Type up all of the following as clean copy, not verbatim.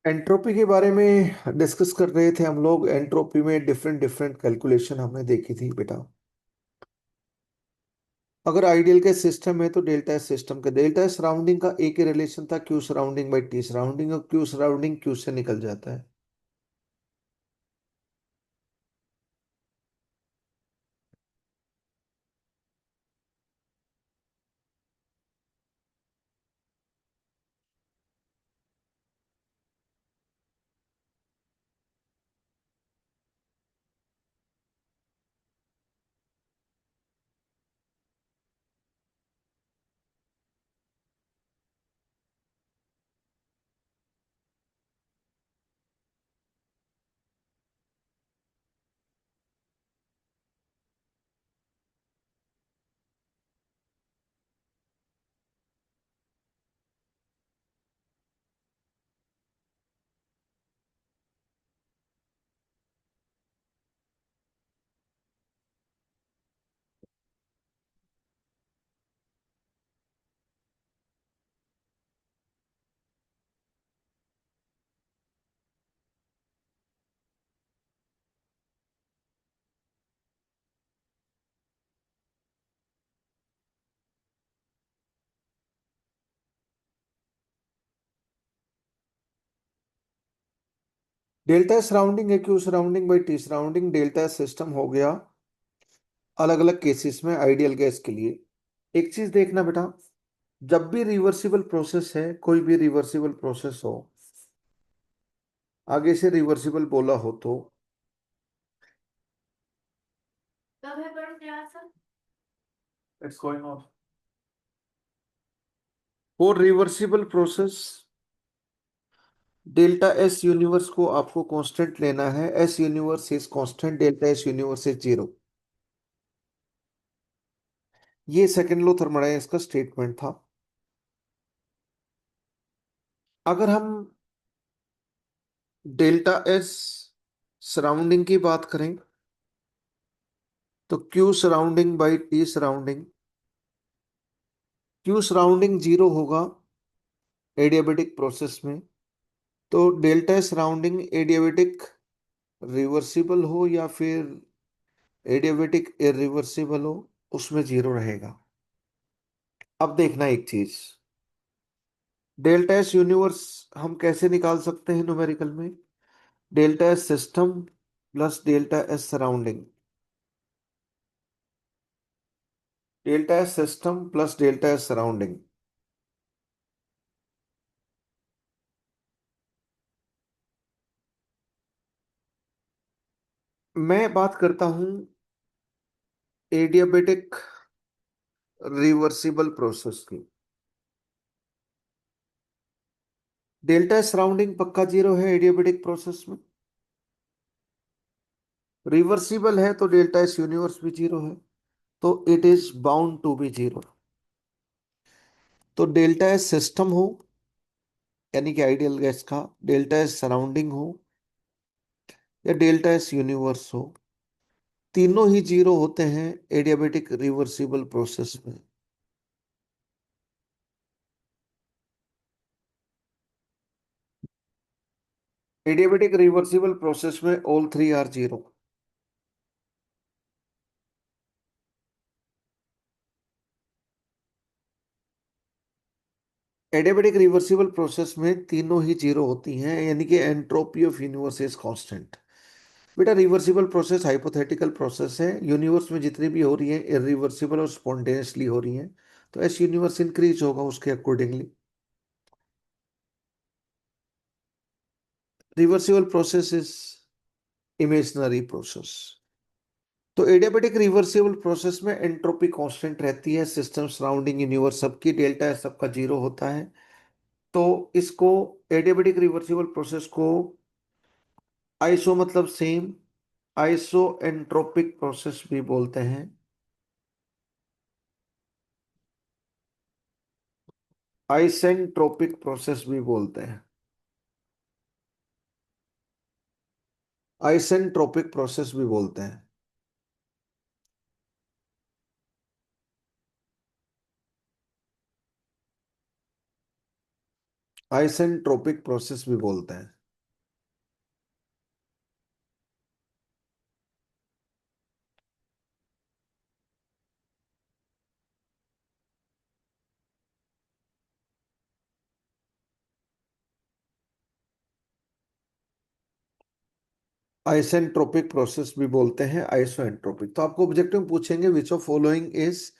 Entropy के बारे में डिस्कस कर रहे थे हम लोग। एंट्रोपी में डिफरेंट डिफरेंट कैलकुलेशन हमने देखी थी बेटा। अगर आइडियल के सिस्टम है तो डेल्टा एस सिस्टम के डेल्टा सराउंडिंग का एक ही रिलेशन था, Q surrounding by T surrounding, और क्यू सराउंडिंग क्यू से निकल जाता है। डेल्टा सराउंडिंग है Q surrounding by T surrounding delta system हो गया अलग अलग केसेस में आइडियल गैस के लिए। एक चीज देखना बेटा, जब भी रिवर्सिबल प्रोसेस है, कोई भी रिवर्सिबल प्रोसेस हो, आगे से रिवर्सिबल बोला हो तो it's going on for reversible process. Delta S universe को आपको कांस्टेंट लेना है। S universe is constant, delta S universe is zero. ये सेकंड लॉ थर्मोडायनेमिक्स का स्टेटमेंट था। अगर हम डेल्टा एस सराउंडिंग की बात करें तो Q surrounding by T surrounding, Q surrounding zero होगा एडियाबेटिक प्रोसेस में। तो डेल्टा सराउंडिंग एडियाबेटिक रिवर्सिबल हो या फिर एडियाबेटिक इरिवर्सिबल हो, उसमें जीरो रहेगा। अब देखना एक चीज, डेल्टा एस यूनिवर्स हम कैसे निकाल सकते हैं न्यूमेरिकल में। Delta S system plus delta S surrounding, delta S system plus delta S surrounding. मैं बात करता हूं एडियाबेटिक रिवर्सिबल प्रोसेस की। डेल्टा एस सराउंडिंग पक्का जीरो है एडियाबेटिक प्रोसेस में। रिवर्सिबल है तो डेल्टा एस यूनिवर्स भी जीरो है, तो it is bound to be zero. तो डेल्टा एस सिस्टम हो यानी कि आइडियल गैस का, डेल्टा एस सराउंडिंग हो या डेल्टा एस यूनिवर्स हो, तीनों ही जीरो होते हैं एडियाबेटिक रिवर्सिबल प्रोसेस में। एडियाबेटिक रिवर्सिबल प्रोसेस में all three are zero. Adiabatic reversible process में तीनों ही जीरो होती हैं, यानी कि entropy of universe is constant. बेटा रिवर्सिबल प्रोसेस हाइपोथेटिकल प्रोसेस है, यूनिवर्स में जितनी भी हो रही है इरिवर्सिबल और स्पॉन्टेनियसली हो रही हैं, तो एस यूनिवर्स इंक्रीज होगा उसके accordingly. Reversible process is imaginary process. तो एडियाबेटिक रिवर्सिबल प्रोसेस में एंट्रोपी कांस्टेंट रहती है, सिस्टम सराउंडिंग यूनिवर्स सबकी डेल्टा है सबका जीरो होता है। तो इसको एडियाबेटिक रिवर्सिबल प्रोसेस को आइसो मतलब सेम, आइसो एंट्रोपिक प्रोसेस भी बोलते हैं। आइसेंट्रोपिक प्रोसेस भी बोलते हैं। आइसेंट्रोपिक प्रोसेस भी बोलते हैं। आइसेंट्रोपिक प्रोसेस भी बोलते हैं। आइसेंट्रोपिक प्रोसेस भी बोलते हैं, आइसोएंट्रोपिक। तो आपको ऑब्जेक्टिव में पूछेंगे which of following is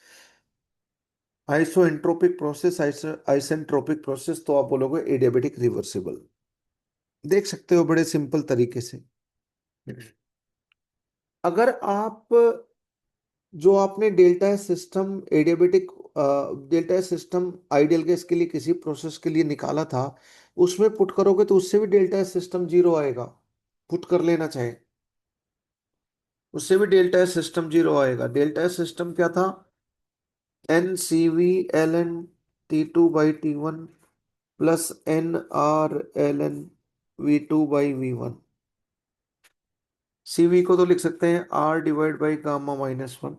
isoentropic process, isentropic process, तो आप बोलोगे एडियाबेटिक रिवर्सिबल। देख सकते हो बड़े सिंपल तरीके से। अगर आप, जो आपने delta system adiabatic, delta system ideal gas के लिए किसी प्रोसेस के लिए निकाला था, उसमें पुट करोगे तो उससे भी डेल्टा सिस्टम जीरो आएगा। पुट कर लेना चाहे, उससे भी डेल्टा सिस्टम जीरो आएगा। डेल्टा सिस्टम क्या था? N C V L N T2/T1 plus NRln V2/V1। CV को तो लिख सकते हैं R/गामा-1।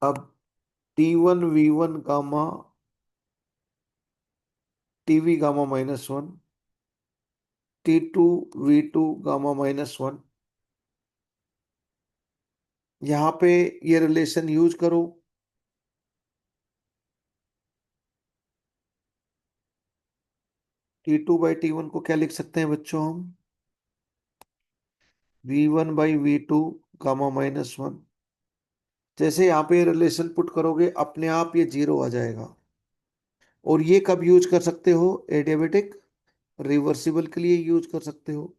अब T1/V1 गामा, TV गामा-1, T2/V2 गामा-1। यहां पे ये रिलेशन यूज करो। T2/T1 को क्या लिख सकते हैं बच्चों हम? V1/V2 गामा-1। जैसे यहाँ पे रिलेशन पुट करोगे अपने आप ये जीरो आ जाएगा। और ये कब यूज कर सकते हो? एडियाबेटिक रिवर्सिबल के लिए यूज कर सकते हो।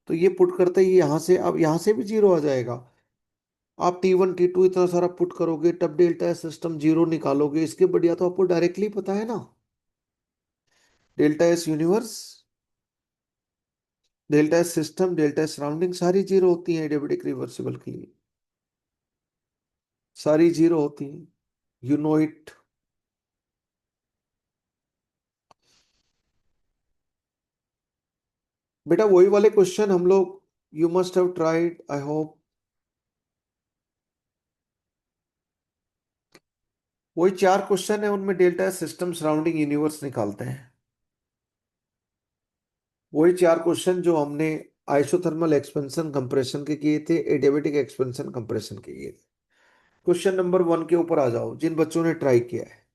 तो ये पुट करते ही यहाँ से, अब यहाँ से भी जीरो आ जाएगा। आप T1 T2 इतना सारा पुट करोगे तब डेल्टा सिस्टम जीरो निकालोगे। इसके बढ़िया तो आपको डायरेक्टली पता है ना, delta S universe, delta S system, delta S surrounding सारी जीरो होती है एडियाबेटिक रिवर्सिबल के लिए। सारी जीरो होती है, यू नो इट। बेटा वही वाले क्वेश्चन हम लोग, you must have tried, I hope. वही 4 क्वेश्चन है, उनमें डेल्टा सिस्टम सराउंडिंग यूनिवर्स निकालते हैं। वही 4 क्वेश्चन जो हमने आइसोथर्मल एक्सपेंशन कंप्रेशन के किए थे, एडियाबेटिक एक्सपेंशन कंप्रेशन के किए थे। क्वेश्चन नंबर 1 के ऊपर आ जाओ, जिन बच्चों ने ट्राई किया है।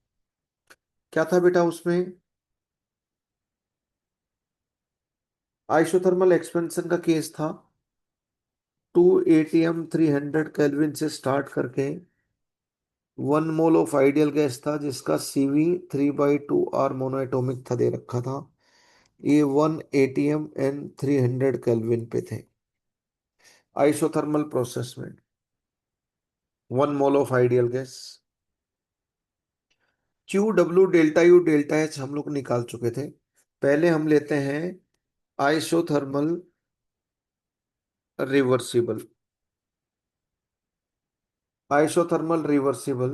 क्या था बेटा उसमें? आइसोथर्मल एक्सपेंशन का केस था। 2 ATM 300 केल्विन से स्टार्ट करके 1 मोल ऑफ आइडियल गैस था, जिसका CV 3/2 R मोनोएटोमिक था, दे रखा था। ये 1 ATM एंड 300 केल्विन पे थे आइसोथर्मल प्रोसेस में। 1 mole of ideal gas. QW delta U delta H हम लोग निकाल चुके थे। पहले हम लेते हैं आइसोथर्मल रिवर्सिबल। Isothermal reversible